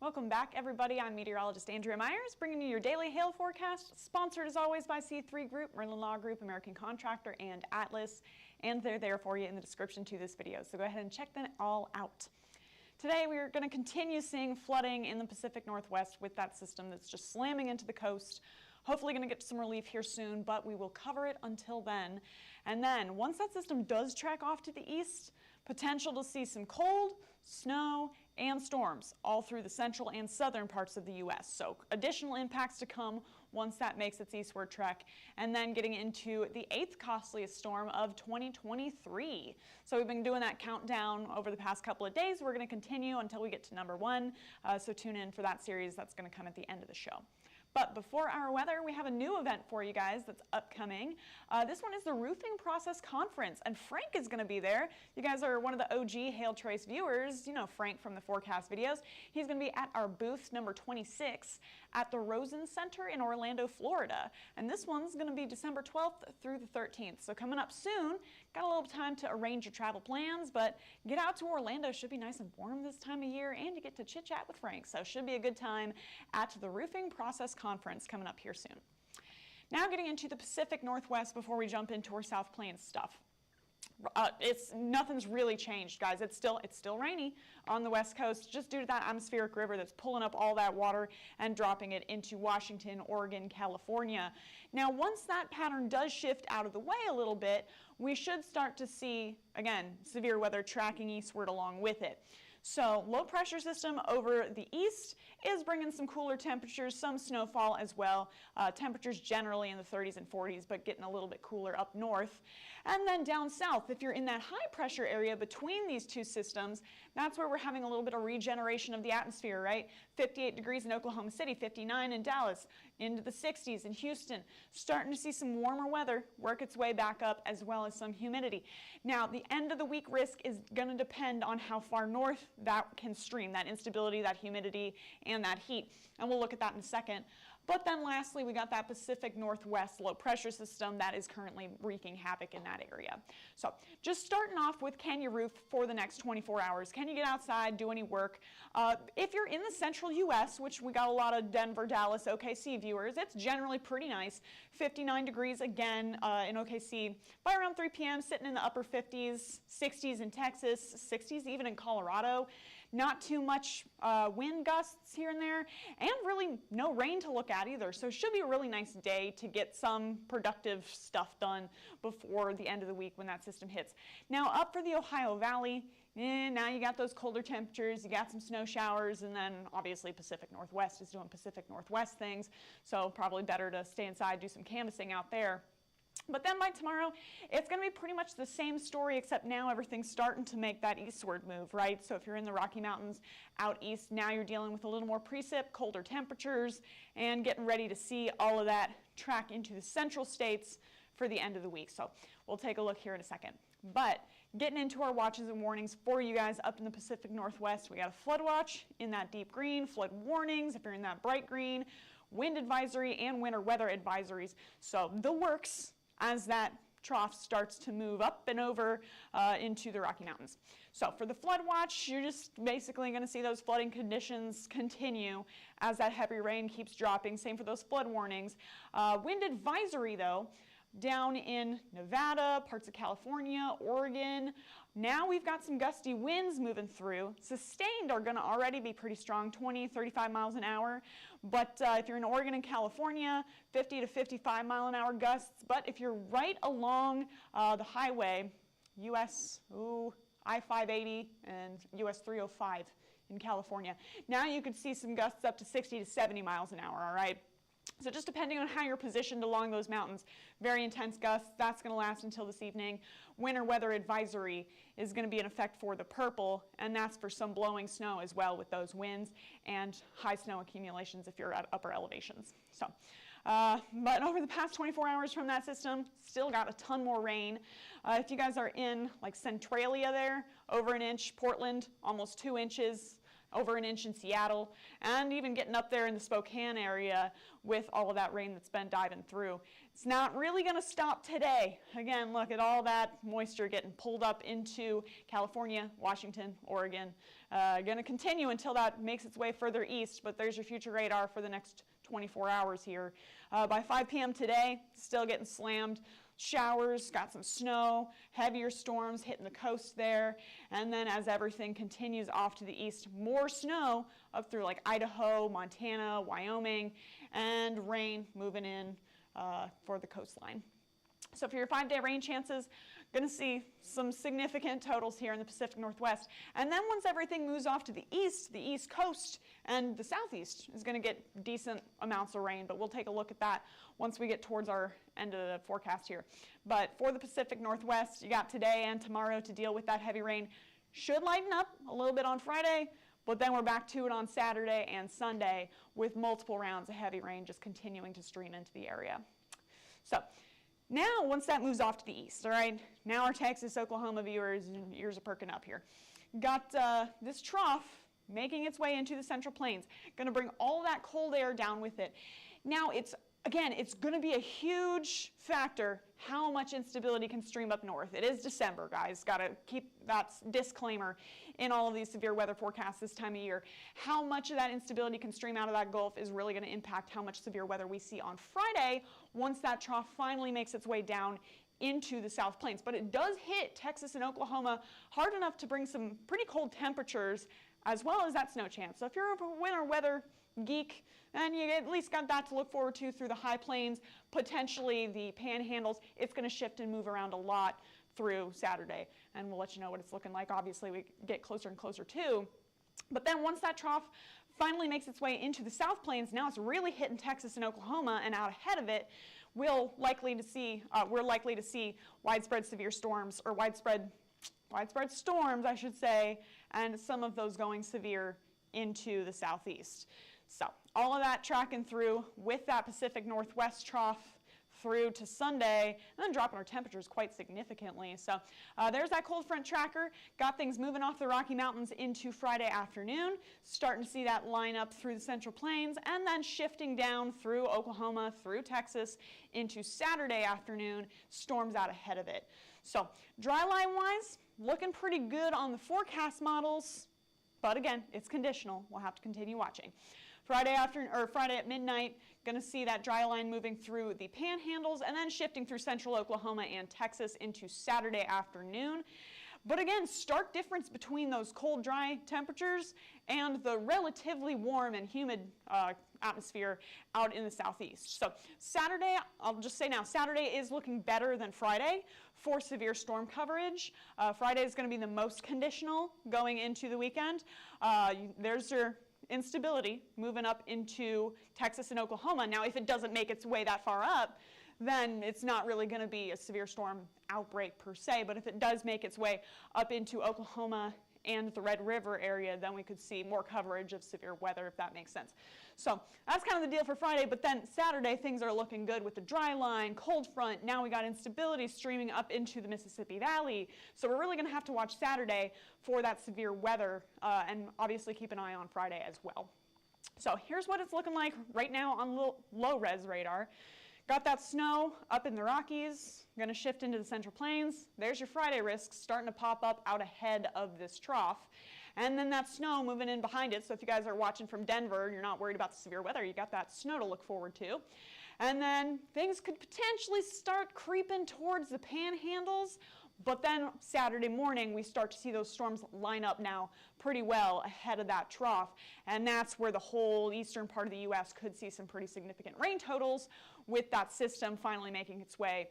Welcome back, everybody. I'm meteorologist Andrea Myers, bringing you your daily hail forecast, sponsored as always by C3 Group, Merlin Law Group, American Contractor, and Atlas. And they're there for you in the description to this video, so go ahead and check them all out. Today, we are going to continue seeing flooding in the Pacific Northwest with that system that's just slamming into the coast. Hopefully going to get some relief here soon, but we will cover it until then. And then, once that system does track off to the east, potential to see some cold, snow, and storms all through the central and southern parts of the U.S. So additional impacts to come once that makes its eastward trek, and then getting into the 8th costliest storm of 2023. So we've been doing that countdown over the past couple of days. We're going to continue until we get to number 1, so tune in for that series. That's going to come at the end of the show. But before our weather, we have a new event for you guys that's upcoming. This one is the Roofing Process Conference, and Frank is going to be there. You guys are one of the OG Hail Trace viewers. You know Frank from the forecast videos. He's going to be at our booth number 26 at the Rosen Center in Orlando, Florida. And this one's going to be December 12th through the 13th. So coming up soon. Got a little time to arrange your travel plans, but get out to Orlando. Should be nice and warm this time of year, and you get to chit-chat with Frank. So should be a good time at the Roofing Process Conference coming up here soon. Now getting into the Pacific Northwest before we jump into our South Plains stuff. Nothing's really changed, guys. It's still rainy on the West Coast, just due to that atmospheric river that's pulling up all that water and dropping it into Washington, Oregon, California. Now, once that pattern does shift out of the way a little bit, we should start to see, again, severe weather tracking eastward along with it. So low pressure system over the east is bringing some cooler temperatures, some snowfall as well. Temperatures generally in the 30s and 40s, but getting a little bit cooler up north. And then down south, if you're in that high pressure area between these two systems, that's where we're having a little bit of regeneration of the atmosphere, right? 58 degrees in Oklahoma City, 59 in Dallas, into the 60s in Houston. Starting to see some warmer weather work its way back up, as well as some humidity. Now, the end of the week risk is going to depend on how far north that can stream, that instability, that humidity, and that heat. And we'll look at that in a second. But then lastly, we got that Pacific Northwest low pressure system that is currently wreaking havoc in that area. So just starting off with, can you roof for the next 24 hours? Can you get outside, do any work? If you're in the central U.S., which we got a lot of Denver, Dallas, OKC viewers, it's generally pretty nice. 59 degrees again in OKC by around 3 p.m., sitting in the upper 50s, 60s in Texas, 60s even in Colorado. Not too much wind gusts here and there, and really no rain to look at either. So it should be a really nice day to get some productive stuff done before the end of the week when that system hits. Now up for the Ohio Valley, now you got those colder temperatures, you got some snow showers, and then obviously Pacific Northwest is doing Pacific Northwest things, so probably better to stay inside, do some canvassing out there. But then by tomorrow, it's going to be pretty much the same story, except now everything's starting to make that eastward move, right? So if you're in the Rocky Mountains out east, now you're dealing with a little more precip, colder temperatures, and getting ready to see all of that track into the central states for the end of the week. So we'll take a look here in a second. But getting into our watches and warnings for you guys up in the Pacific Northwest, we got a flood watch in that deep green, flood warnings if you're in that bright green, wind advisory, and winter weather advisories. So the works as that trough starts to move up and over into the Rocky Mountains. So for the flood watch, you're just basically going to see those flooding conditions continue as that heavy rain keeps dropping. Same for those flood warnings. Wind advisory, though, down in Nevada, parts of California, Oregon. Now we've got some gusty winds moving through. Sustained are going to already be pretty strong, 20, 35 miles an hour. But if you're in Oregon and California, 50 to 55 mile an hour gusts. But if you're right along the highway, US I-580 and US 305 in California, now you could see some gusts up to 60 to 70 miles an hour, all right? So just depending on how you're positioned along those mountains, very intense gusts, that's going to last until this evening. Winter weather advisory is going to be in effect for the purple, and that's for some blowing snow as well with those winds and high snow accumulations if you're at upper elevations. So, but over the past 24 hours from that system, still got a ton more rain. If you guys are in like Centralia there, over an inch, Portland, almost 2 inches, over an inch in Seattle, and even getting up there in the Spokane area with all of that rain that's been diving through. It's not really going to stop today. Again, look at all that moisture getting pulled up into California, Washington, Oregon. Going to continue until that makes its way further east, but there's your future radar for the next 24 hours here. By 5 p.m. today, still getting slammed. Showers, got some snow, heavier storms hitting the coast there, and then as everything continues off to the east, more snow up through like Idaho, Montana, Wyoming, and rain moving in for the coastline. So for your 5-day rain chances, going to see some significant totals here in the Pacific Northwest. And then once everything moves off to the East Coast and the Southeast is going to get decent amounts of rain, but we'll take a look at that once we get towards our end of the forecast here. But for the Pacific Northwest, you got today and tomorrow to deal with that heavy rain. Should lighten up a little bit on Friday, but then we're back to it on Saturday and Sunday with multiple rounds of heavy rain just continuing to stream into the area. So now, once that moves off to the east, all right, now our Texas, Oklahoma viewers, ears are perking up here. Got this trough making its way into the Central Plains, going to bring all that cold air down with it. Now, again, it's going to be a huge factor how much instability can stream up north. It is December, guys. Got to keep that disclaimer in all of these severe weather forecasts this time of year. How much of that instability can stream out of that Gulf is really going to impact how much severe weather we see on Friday once that trough finally makes its way down into the South Plains. But it does hit Texas and Oklahoma hard enough to bring some pretty cold temperatures as well as that snow chance. So if you're a winter weather geek, then you at least got that to look forward to through the high plains, potentially the panhandles. It's going to shift and move around a lot through Saturday, and we'll let you know what it's looking like. Obviously, we get closer and closer to. But then once that trough finally makes its way into the South Plains, now it's really hitting Texas and Oklahoma, and out ahead of it, we're likely to see widespread severe storms, or widespread storms, I should say, and some of those going severe into the southeast. So all of that tracking through with that Pacific Northwest trough through to Sunday, and then dropping our temperatures quite significantly. So there's that cold front tracker. Got things moving off the Rocky Mountains into Friday afternoon. Starting to see that line up through the Central Plains, and then shifting down through Oklahoma, through Texas, into Saturday afternoon. Storms out ahead of it. So dry line-wise, looking pretty good on the forecast models, but again, it's conditional. We'll have to continue watching. Friday at midnight, going to see that dry line moving through the panhandles and then shifting through central Oklahoma and Texas into Saturday afternoon. But again, stark difference between those cold, dry temperatures and the relatively warm and humid atmosphere out in the southeast. So Saturday, I'll just say now, Saturday is looking better than Friday for severe storm coverage. Friday is going to be the most conditional going into the weekend. There's your instability moving up into Texas and Oklahoma. Now, if it doesn't make its way that far up, then it's not really going to be a severe storm outbreak per se. But if it does make its way up into Oklahoma and the Red River area, then we could see more coverage of severe weather, if that makes sense. So that's kind of the deal for Friday. But then Saturday, things are looking good with the dry line, cold front. Now we got instability streaming up into the Mississippi Valley. So we're really going to have to watch Saturday for that severe weather, and obviously keep an eye on Friday as well. So here's what it's looking like right now on low-res radar. Got that snow up in the Rockies, going to shift into the Central Plains. There's your Friday risks starting to pop up out ahead of this trough. And then that snow moving in behind it. So if you guys are watching from Denver and you're not worried about the severe weather, you got that snow to look forward to. And then things could potentially start creeping towards the panhandles. But then Saturday morning, we start to see those storms line up now pretty well ahead of that trough. And that's where the whole eastern part of the U.S. could see some pretty significant rain totals with that system finally making its way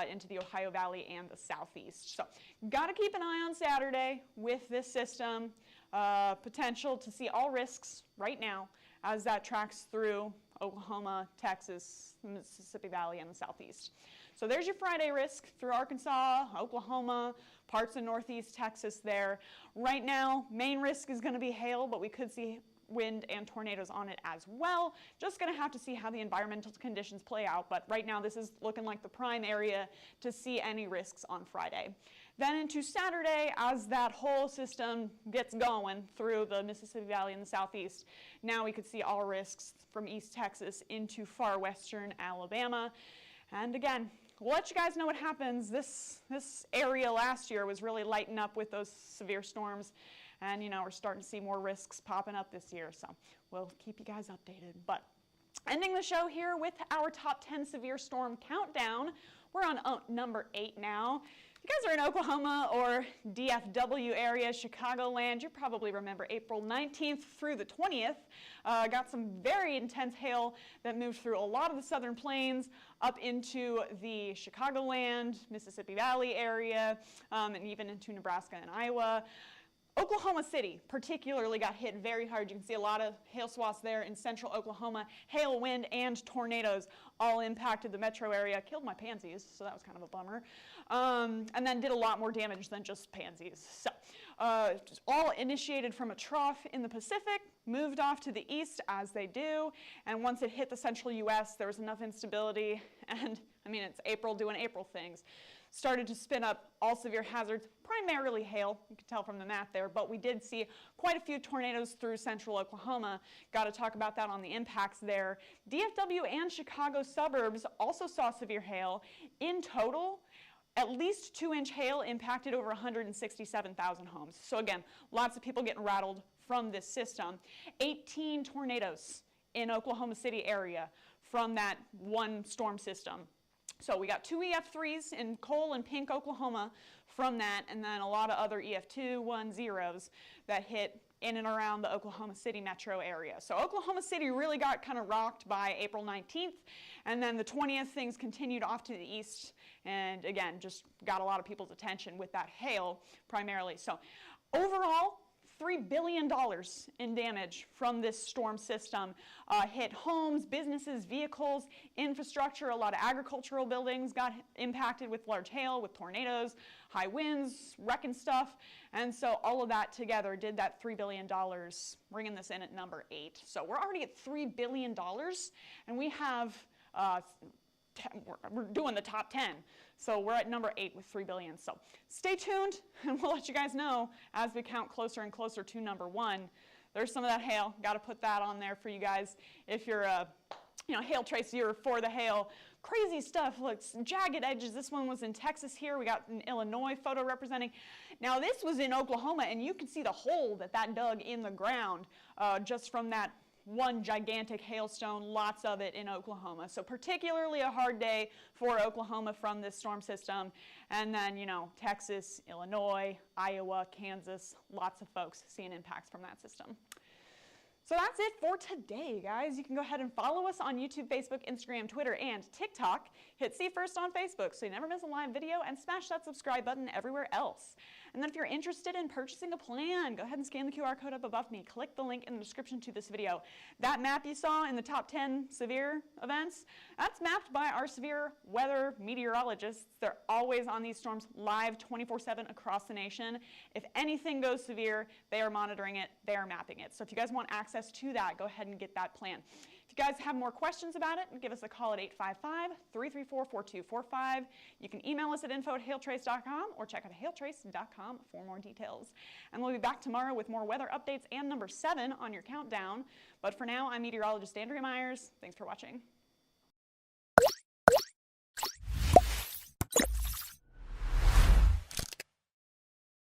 into the Ohio Valley and the southeast. So got to keep an eye on Saturday with this system. Potential to see all risks right now. as that tracks through Oklahoma, Texas, the Mississippi Valley, and the southeast. So there's your Friday risk through Arkansas, Oklahoma, parts of northeast Texas there. Right now, main risk is going to be hail, but we could see wind and tornadoes on it as well. Just going to have to see how the environmental conditions play out, but right now this is looking like the prime area to see any risks on Friday. Then into Saturday, as that whole system gets going through the Mississippi Valley in the southeast, now we could see all risks from East Texas into far western Alabama. And again, we'll let you guys know what happens. This area last year was really lighting up with those severe storms. And, you know, we're starting to see more risks popping up this year, so we'll keep you guys updated. But ending the show here with our top 10 severe storm countdown. We're on number 8 now. If you guys are in Oklahoma or DFW area, Chicagoland, you probably remember April 19th through the 20th. Got some very intense hail that moved through a lot of the southern plains up into the Chicagoland, Mississippi Valley area, and even into Nebraska and Iowa. Oklahoma City particularly got hit very hard. You can see a lot of hail swaths there in central Oklahoma. Hail, wind, and tornadoes all impacted the metro area. Killed my pansies, so that was kind of a bummer. And then did a lot more damage than just pansies. So all initiated from a trough in the Pacific, moved off to the east as they do, and once it hit the central U.S., there was enough instability, and I mean, it's April doing April things. Started to spin up all severe hazards, primarily hail, you can tell from the map there, but we did see quite a few tornadoes through central Oklahoma. Got to talk about that on the impacts there. DFW and Chicago suburbs also saw severe hail. In total, at least 2-inch hail impacted over 167,000 homes. So again, lots of people getting rattled from this system. 18 tornadoes in Oklahoma City area from that one storm system. So we got 2 EF3s in Cole and Pink, Oklahoma from that, and then a lot of other EF2, 1, 0s that hit in and around the Oklahoma City metro area. So Oklahoma City really got kind of rocked by April 19th, and then the 20th things continued off to the east, and again, just got a lot of people's attention with that hail primarily. So overall, $3 billion in damage from this storm system. Hit homes, businesses, vehicles, infrastructure. A lot of agricultural buildings got impacted with large hail, with tornadoes, high winds, wrecking stuff. And so all of that together did that $3 billion, bringing this in at number 8. So we're already at $3 billion, and we have we're doing the top 10. So we're at number 8 with $3 billion. So stay tuned, and we'll let you guys know as we count closer and closer to number 1. There's some of that hail. Got to put that on there for you guys. If you're a hail trace, you're for the hail. Crazy stuff. Looks jagged edges. This one was in Texas here. We got an Illinois photo representing. Now this was in Oklahoma, and you can see the hole that dug in the ground just from that one gigantic hailstone, lots of it in Oklahoma. So particularly a hard day for Oklahoma from this storm system. And then, Texas, Illinois, Iowa, Kansas, lots of folks seeing impacts from that system. So that's it for today, guys. You can go ahead and follow us on YouTube, Facebook, Instagram, Twitter, and TikTok. Hit See First on Facebook so you never miss a live video, and smash that subscribe button everywhere else. And then if you're interested in purchasing a plan, go ahead and scan the QR code up above me. Click the link in the description to this video. That map you saw in the top 10 severe events, that's mapped by our severe weather meteorologists. They're always on these storms live 24/7 across the nation. If anything goes severe, they are monitoring it, they are mapping it. So if you guys want access to that, go ahead and get that plan. If you guys have more questions about it, give us a call at 855-334-4245. You can email us at info@hailtrace.com or check out hailtrace.com for more details. And we'll be back tomorrow with more weather updates and number 7 on your countdown. But for now, I'm meteorologist Andrea Myers. Thanks for watching.